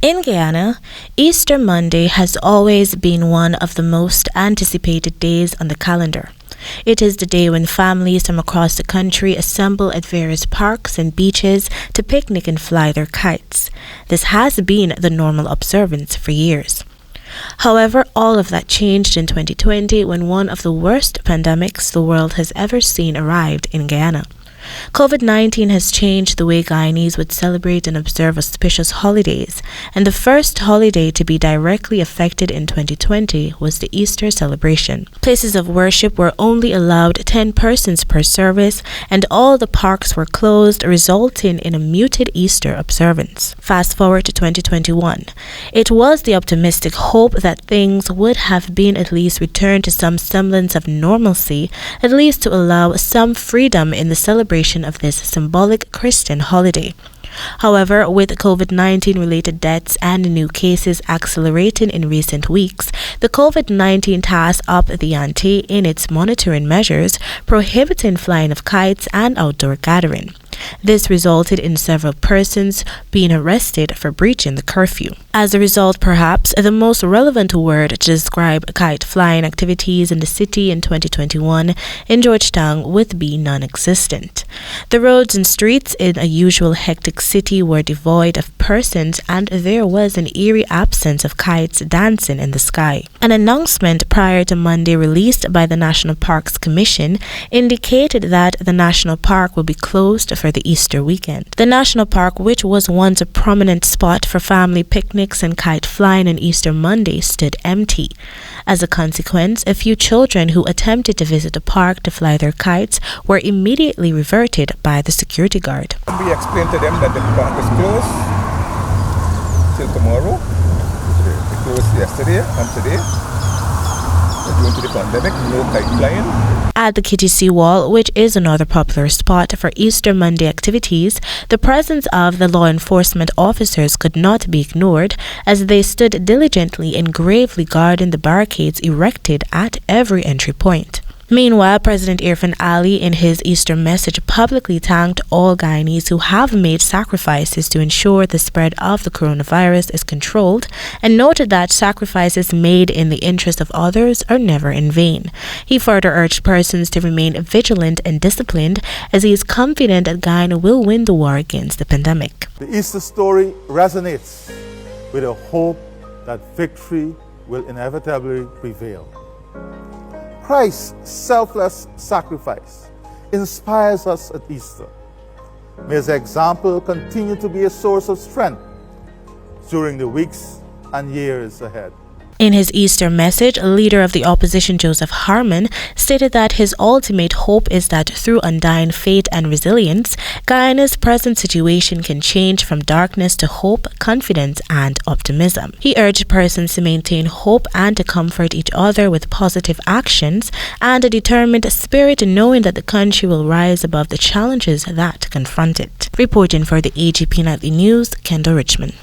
In Guyana, Easter Monday has always been one of the most anticipated days on the calendar. It is the day when families from across the country assemble at various parks and beaches to picnic and fly their kites. This has been the normal observance for years. However, all of that changed in 2020 when one of the worst pandemics the world has ever seen arrived in Guyana. COVID-19 has changed the way Guyanese would celebrate and observe auspicious holidays, and the first holiday to be directly affected in 2020 was the Easter celebration. Places of worship were only allowed 10 persons per service, and all the parks were closed, resulting in a muted Easter observance. Fast forward to 2021. It was the optimistic hope that things would have been at least returned to some semblance of normalcy, at least to allow some freedom in the celebration of this symbolic Christian holiday. However, with COVID-19 related deaths and new cases accelerating in recent weeks, the COVID-19 tasked up the Ante in its monitoring measures, prohibiting flying of kites and outdoor gathering. This resulted in several persons being arrested for breaching the curfew. As a result, perhaps the most relevant word to describe kite flying activities in the city in 2021 in Georgetown would be non-existent. The roads and streets in a usual hectic city were devoid of persons, and there was an eerie absence of kites dancing in the sky. An announcement prior to Monday released by the National Parks Commission indicated that the national park would be closed for the Easter weekend. The national park, which was once a prominent spot for family picnics and kite flying on Easter Monday, stood empty. As a consequence, a few children who attempted to visit the park to fly their kites were immediately reverted by the security guard. We explained to them that the park is closed till tomorrow. It closed yesterday and today. Due to the pandemic, no kite flying. At the Kite Seawalls, which is another popular spot for Easter Monday activities, the presence of the law enforcement officers could not be ignored, as they stood diligently and gravely guarding the barricades erected at every entry point. Meanwhile, President Irfan Ali, in his Easter message, publicly thanked all Guyanese who have made sacrifices to ensure the spread of the coronavirus is controlled, and noted that sacrifices made in the interest of others are never in vain. He further urged persons to remain vigilant and disciplined, as he is confident that Guyana will win the war against the pandemic. The Easter story resonates with a hope that victory will inevitably prevail. Christ's selfless sacrifice inspires us at Easter. May his example continue to be a source of strength during the weeks and years ahead. In his Easter message, leader of the opposition Joseph Harmon stated that his ultimate hope is that through undying faith and resilience, Guyana's present situation can change from darkness to hope, confidence, and optimism. He urged persons to maintain hope and to comfort each other with positive actions and a determined spirit, knowing that the country will rise above the challenges that confront it. Reporting for the AGP Nightly News, Kendell Richmond.